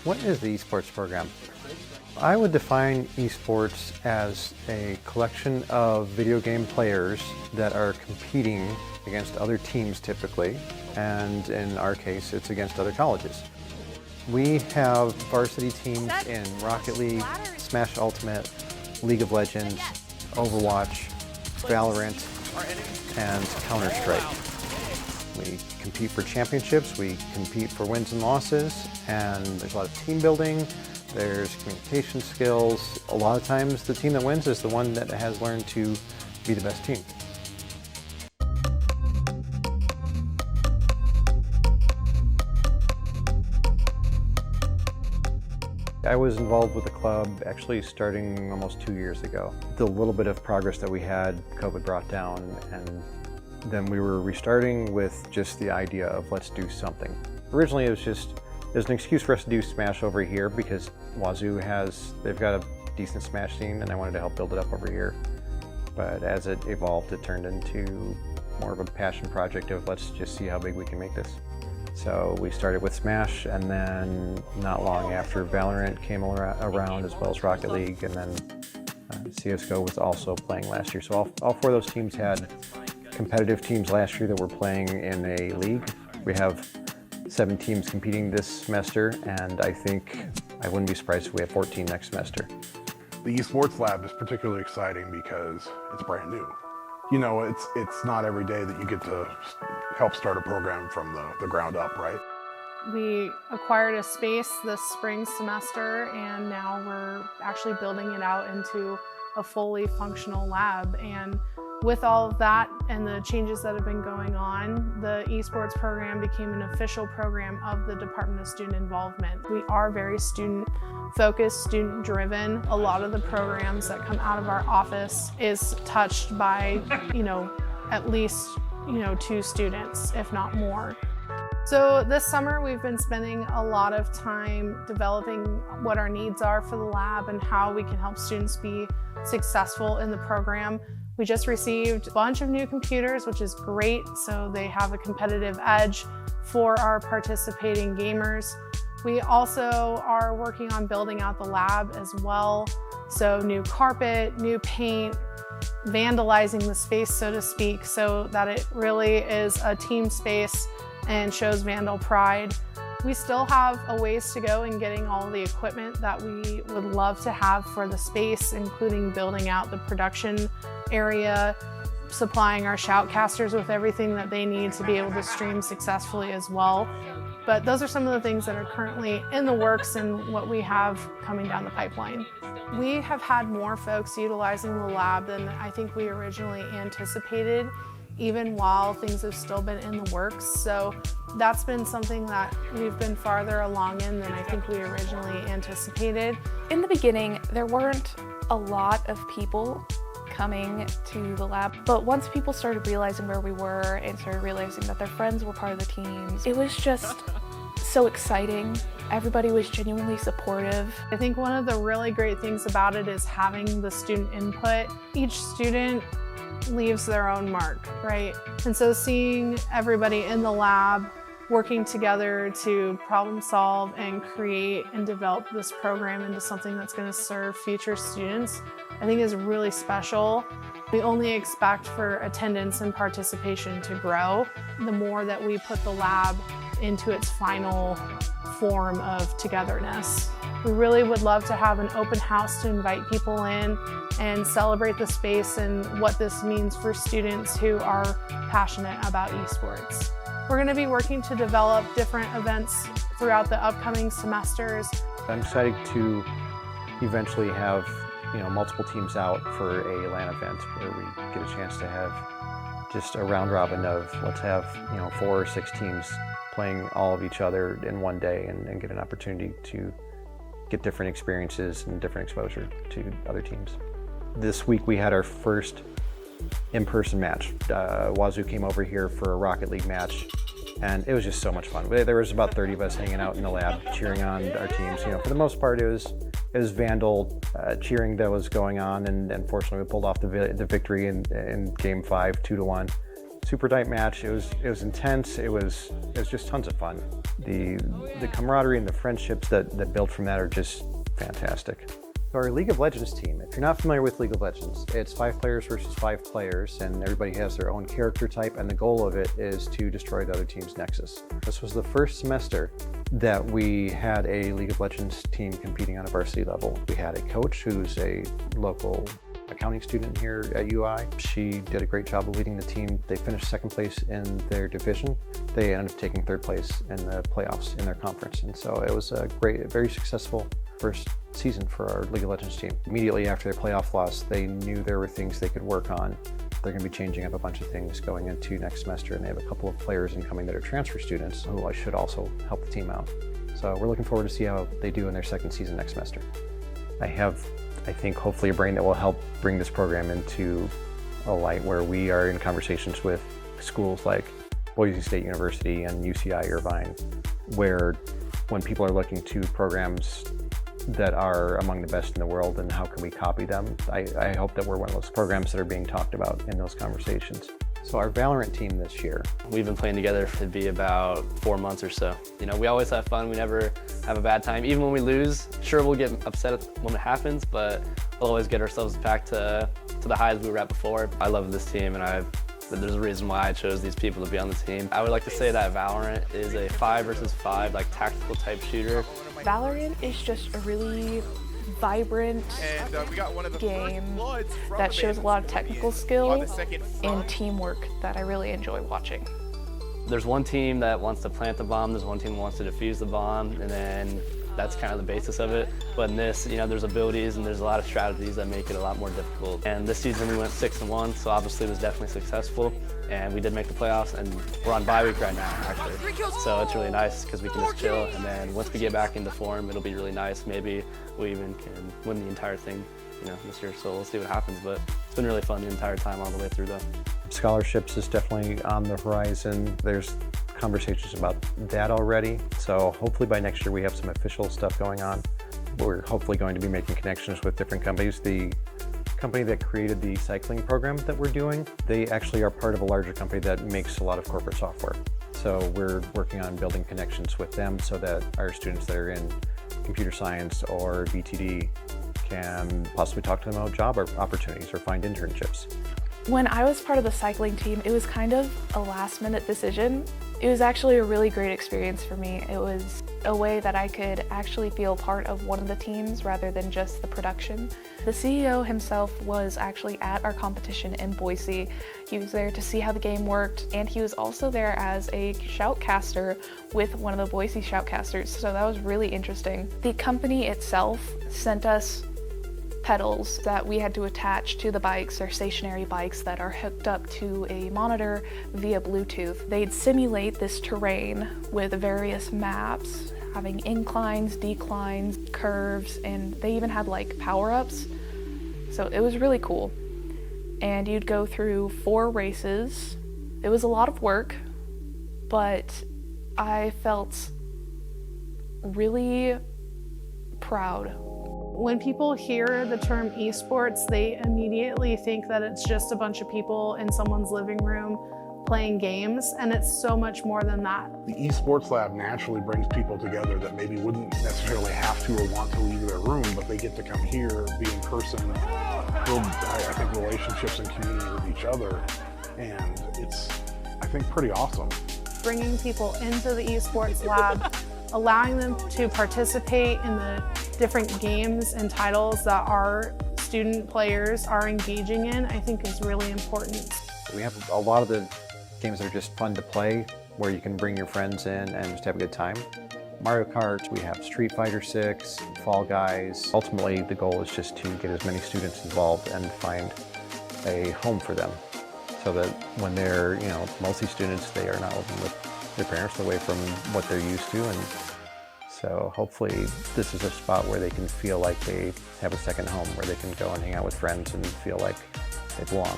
What is the esports program? I would define esports as a collection of video game players that are competing against other teams typically, and in our case it's against other colleges. We have varsity teams in Rocket League, Smash Ultimate, League of Legends, Overwatch, Valorant, and Counter-Strike. We compete for championships, we compete for wins and losses, and there's a lot of team building, there's communication skills. A lot of times the team that wins is the one that has learned to be the best team. I was involved with the club actually starting almost 2 years ago. The little bit of progress that we had, COVID brought down, and then we were restarting with just the idea of let's do something. Originally it was an excuse for us to do Smash over here because Wazoo they've got a decent Smash scene and I wanted to help build it up over here. But as it evolved, it turned into more of a passion project of let's just see how big we can make this. So we started with Smash, and then not long after Valorant came around, as well as Rocket League, and then CSGO was also playing last year. So all four of those teams had competitive teams last year that were playing in a league. We have 7 teams competing this semester, and I think I wouldn't be surprised if we have 14 next semester. The esports lab is particularly exciting because it's brand new. You know, it's not every day that you get to help start a program from the ground up, right? We acquired a space this spring semester, and now we're actually building it out into a fully functional lab. And with all of that and the changes that have been going on, the esports program became an official program of the Department of Student Involvement. We are very student-focused, student-driven. A lot of the programs that come out of our office is touched by, at least, 2 students, if not more. So this summer we've been spending a lot of time developing what our needs are for the lab and how we can help students be successful in the program. We just received a bunch of new computers, which is great, so they have a competitive edge for our participating gamers. We also are working on building out the lab as well. So new carpet, new paint, vandalizing the space, so to speak, so that it really is a team space and shows Vandal pride. We still have a ways to go in getting all the equipment that we would love to have for the space, including building out the production area, supplying our shoutcasters with everything that they need to be able to stream successfully as well. But those are some of the things that are currently in the works and what we have coming down the pipeline. We have had more folks utilizing the lab than I think we originally anticipated, even while things have still been in the works. So that's been something that we've been farther along in than I think we originally anticipated. In the beginning, there weren't a lot of people coming to the lab, but once people started realizing where we were and started realizing that their friends were part of the teams, it was just so exciting. Everybody was genuinely supportive. I think one of the really great things about it is having the student input. Each student leaves their own mark, right? And so seeing everybody in the lab working together to problem solve and create and develop this program into something that's going to serve future students, I think is really special. We only expect for attendance and participation to grow the more that we put the lab into its final form of togetherness. We really would love to have an open house to invite people in and celebrate the space and what this means for students who are passionate about esports. We're going to be working to develop different events throughout the upcoming semesters. I'm excited to eventually have multiple teams out for a LAN event where we get a chance to have just a round robin of let's have 4 or 6 teams playing all of each other in one day and get an opportunity to get different experiences and different exposure to other teams. This week we had our first in-person match. Wazoo came over here for a Rocket League match, and it was just so much fun. There was about 30 of us hanging out in the lab cheering on our teams. For the most part it was Vandal cheering that was going on, and unfortunately we pulled off the victory in game 5, 2-1. super tight match. It was intense. It was just tons of fun. The camaraderie and the friendships that built from that are just fantastic. Our League of Legends team, if you're not familiar with League of Legends, it's 5 players versus 5 players, and everybody has their own character type, and the goal of it is to destroy the other team's nexus. This was the first semester that we had a League of Legends team competing on a varsity level. We had a coach who's a local accounting student here at UI. She did a great job of leading the team. They finished 2nd place in their division. They ended up taking 3rd place in the playoffs in their conference, and so it was a very successful first season for our League of Legends team. Immediately after their playoff loss, they knew there were things they could work on. They're going to be changing up a bunch of things going into next semester, and they have a couple of players incoming that are transfer students who should also help the team out. So we're looking forward to see how they do in their 2nd season next semester. I think hopefully a brain that will help bring this program into a light where we are in conversations with schools like Boise State University and UCI Irvine, where when people are looking to programs that are among the best in the world and how can we copy them, I hope that we're one of those programs that are being talked about in those conversations. So our Valorant team this year. We've been playing together for be about 4 months or so. You know, we always have fun. We never have a bad time. Even when we lose, sure, we'll get upset when it happens, but we'll always get ourselves back to the highs we were at before. I love this team, and there's a reason why I chose these people to be on the team. I would like to say that Valorant is a 5 versus 5, like tactical type shooter. Valorant is just a really vibrant game that shows a lot of technical skill and teamwork that I really enjoy watching. There's one team that wants to plant the bomb, there's one team that wants to defuse the bomb, and then that's kind of the basis of it. But in this, you know, there's abilities and there's a lot of strategies that make it a lot more difficult. And this season we went 6-1, so obviously it was definitely successful. And we did make the playoffs, and we're on bye week right now, actually. So it's really nice because we can just chill, and then once we get back into form, it'll be really nice. Maybe we even can win the entire thing, you know, this year. So we'll see what happens, but it's been really fun the entire time all the way through though. Scholarships is definitely on the horizon. There's conversations about that already. So hopefully by next year we have some official stuff going on. We're hopefully going to be making connections with different companies. The company that created the cycling program that we're doing, they actually are part of a larger company that makes a lot of corporate software. So we're working on building connections with them so that our students that are in computer science or BTD can possibly talk to them about job opportunities or find internships. When I was part of the cycling team, it was kind of a last-minute decision. It was actually a really great experience for me. It was a way that I could actually feel part of one of the teams rather than just the production. The CEO himself was actually at our competition in Boise. He was there to see how the game worked, and he was also there as a shoutcaster with one of the Boise shoutcasters, so that was really interesting. The company itself sent us pedals that we had to attach to the bikes. They're stationary bikes that are hooked up to a monitor via Bluetooth. They'd simulate this terrain with various maps, having inclines, declines, curves, and they even had like power-ups. So it was really cool. And you'd go through 4 races. It was a lot of work, but I felt really proud. When people hear the term esports, they immediately think that it's just a bunch of people in someone's living room playing games, and it's so much more than that. The esports lab naturally brings people together that maybe wouldn't necessarily have to or want to leave their room, but they get to come here, be in person, build, I think, relationships and community with each other, and it's, I think, pretty awesome. Bringing people into the esports lab, allowing them to participate in the different games and titles that our student players are engaging in, I think is really important. We have a lot of the games that are just fun to play, where you can bring your friends in and just have a good time. Mario Kart, we have Street Fighter 6, Fall Guys. Ultimately, the goal is just to get as many students involved and find a home for them, so that when they're, you know, multi-students, they are not living with their parents, away from what they're used to. And so hopefully this is a spot where they can feel like they have a second home, where they can go and hang out with friends and feel like they belong.